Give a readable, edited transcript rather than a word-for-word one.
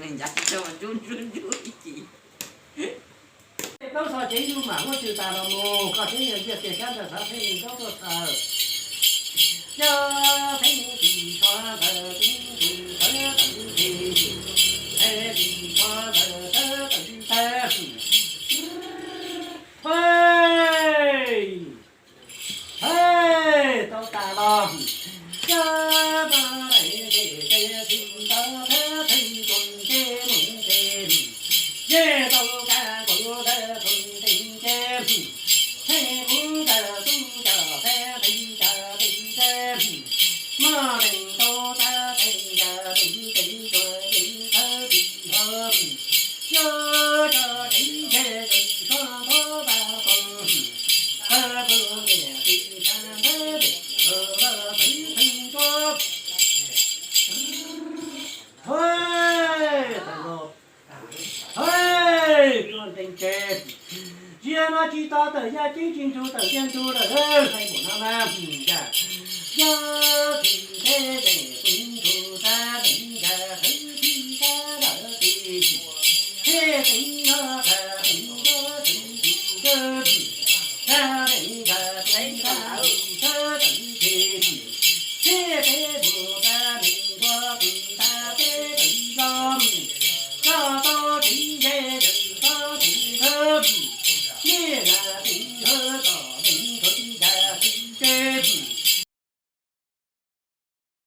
人家叫我准一。都说真有嘛，我就打了么，搞天人也想着他天人搞个啥？要天地传的金土的等天，天地传的等天。嘿，嘿，都打了。呀吧嘞这听到他听准的梦的，也都干过的春天间，天空的东家在北家北家，马铃都在北家北北转北他北河，有着这些人双头大风，可不见北山的北河北北转。嘿，大哥，嘿，转正正，见了几大的呀，进进出的见出了，还不那么呀，要听的人进出咱人家很皮的了的，这真那个真个真个，咱人家真个真真的。这辈子的民国不大的地方，找到这些人上地头，也那地头到民国的地头。